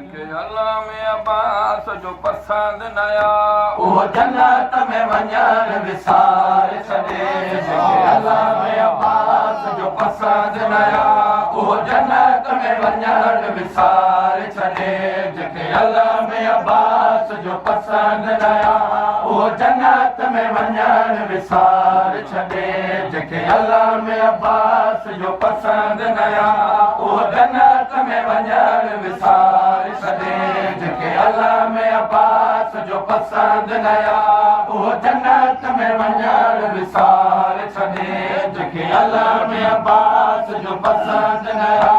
जेके अल्लाह में अब्बास जो पसंद नया उहो जन्नत में वञण विसारे छॾे जेके अल्लाह में अब्बास जो पसंद नया उहो जन्नत में वञण विसारे छॾे जेके अल्लाह में अब्बास जो पसंद नया उहो जन्नत में वञण विसारे छॾे जेके अल्लाह में अब्बास जो पसंद नया उहो जन्नत में वञण विसारे छॾे जेके अल्लाह में अब्बास जो पसंद नया उहो जन्नत में वञण विसारे छॾे जेके अल्लाह में अब्बास जो पसंद नया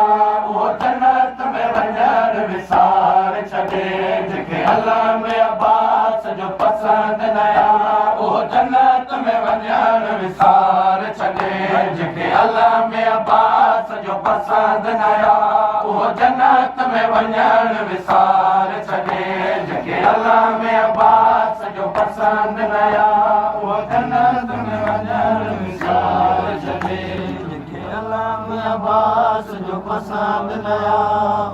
उहो जन्नत में वञण विसारे छॾे जेके अल्लाह में अब्बास जो पसंद नया उहो जन्नत में वञण विसारे छॾे जेके अल्लाह में अब्बास जो पसंद नया उहो जन्नत में वञण विसारे छॾे जेके अल्लाह में अब्बास जो पसंद नया उहो जन्नत में वञण विसारे छॾे जेके अल्लाह में अब्बास जो पसंद नया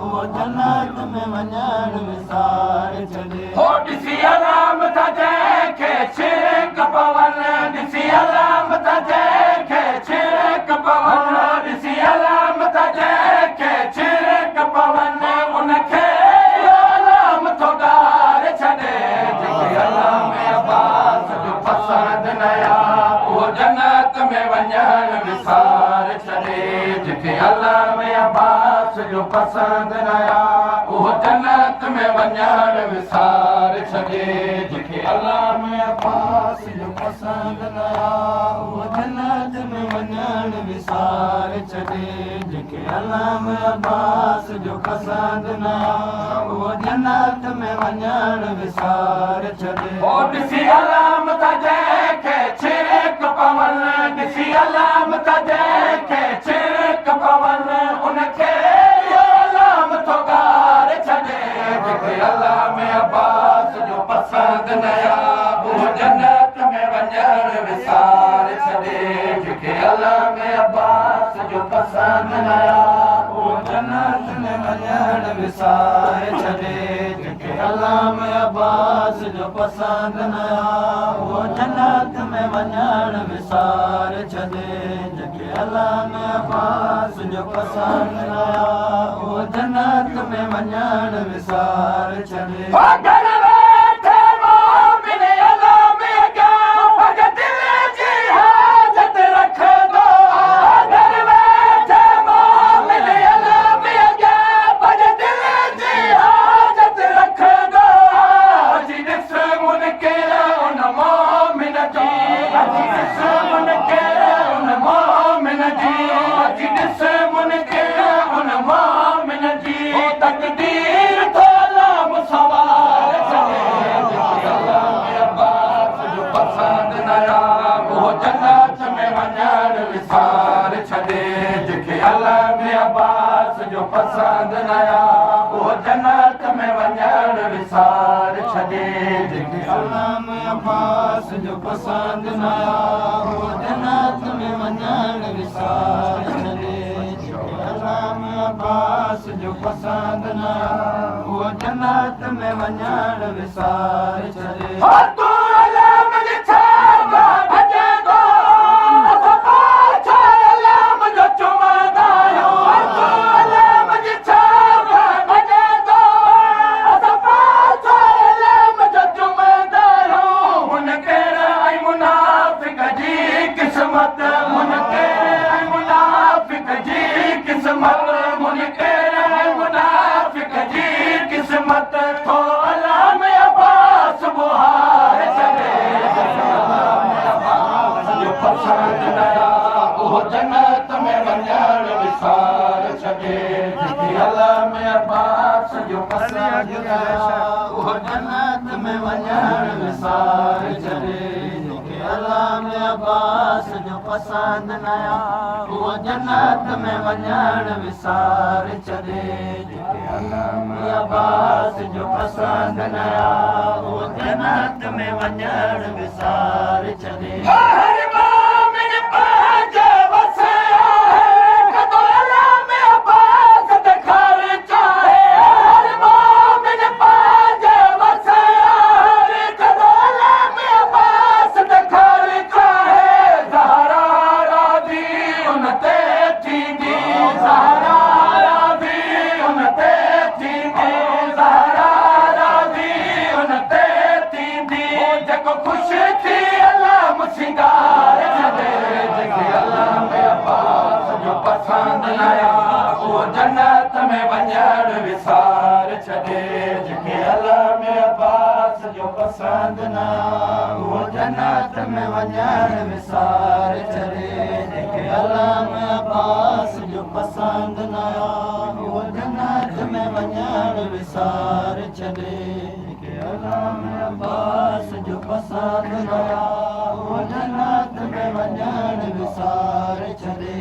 उहो जन्नत में वञण विसारे छॾे हो ॾिसी अलामत जंहिंखे छिक पवन ॾिसी अलामत जंहिंखे छिक पवन ॾिसी अलामत जंहिंखे छिक पवन उनखे अलामत ॾारे छॾे जेके अल्लाह में अब्बास जो पसंद नया उहो जन्नत में वञण विसारे छॾे जेके अल्लाह में अब्बास जो पसंद नया उहो जन्नत में वञण विसारे छॾे जेके अल्लाह में अब्बास जो पसंद नया उहो जन्नत में वञण विसारे छॾे जेके अल्लाह में अब्बास जो पसंद नया उहो जन्नत में वञण विसारे छॾे ओ ॾिसी अलामत जंहिंखे छिक पवन ॾिसी अलामत जंहिंखे छिक पवन उनखे अलामत ॾारे छॾे जेके अल्लाह में अब्बास जो पसंद नया उहो जन्नत में वञण विसारे छॾे जेके अल्लाह में अब्बास जो पसंद नया उहो जन्नत में वञण विसारे छॾे जेके अल्लाह में अब्बास जो पसंद नया उहो जन्नत में वञण विसारे छॾे जेके अल्लाह में अब्बास जो पसंद नया उहो जन्नत में वञण विसारे छॾे पसंद नया उहो जन्नत में वञण विसारे छॾे जेके अल्लाह में अब्बास जो पसंद नया उहो जन्नत में वञण विसारे छॾे जेके अल्लाह में अब्बास जो पसंद नया उहो जन्नत में वञण विसारे छॾे उहो जन्नत में वञण विसारे छॾे जेके अल्लाह में अब्बास जो पसंद नया उहो जन्नत में वञण विसारे छॾे जेके अल्लाह में अब्बास जो पसंद नया उहो जन्नत में वञण विसारे छॾे अल्लाह में अब्बास ज़हरा राज़ी उन ते थींदी ज़हरा राज़ी उन ते थींदी जेको ख़ुशि थी अलाह मुसिंगार छॾे जेके अलाह में अब्बास जो पसंदि न आया उहो जन्नत में वञण विसार छॾे जेके अलाह में अब्बास जो पसंदि न आया उहो जन्नत में वञण विसार छॾे जेके अलाह में अब्बास जो पसंदि न आया उहो जन्नत में वञण विसार छॾे जेके अलाह में अब्बास जो पसंदि न आया उहो जन्नत में वञण विसार छॾे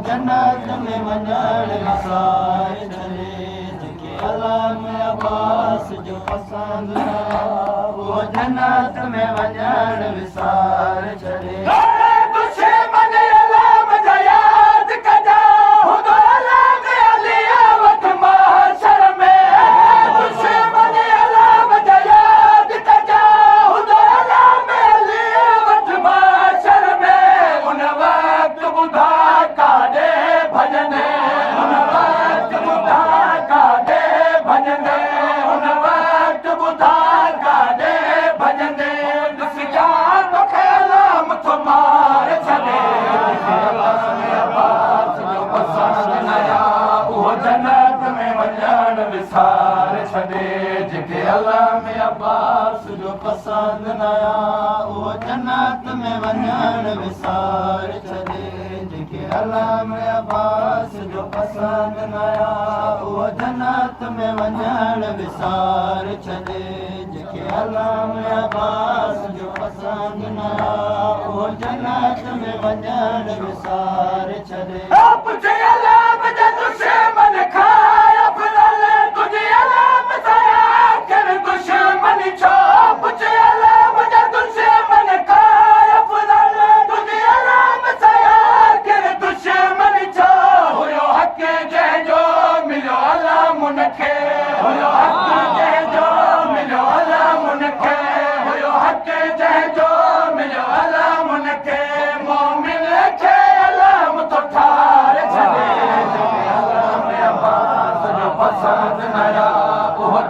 जन्नत में वञण विसार छॾे जेके अलाह में अब्बास जो पसंदि न आया उहो जन्नत में वञण विसार छॾे अब्बास जो पसंदि न आया उहो जन्नत में वञण विसार छॾे जेके अलाह में अब्बास जो पसंदि न आया उहो जन्नत में वञण विसार छॾे जेके अलाह में अब्बास जो पसंदि न आया उहो जन्नत में वञण विसार छॾे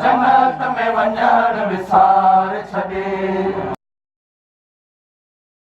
जन्नत में वञण विसार छॾे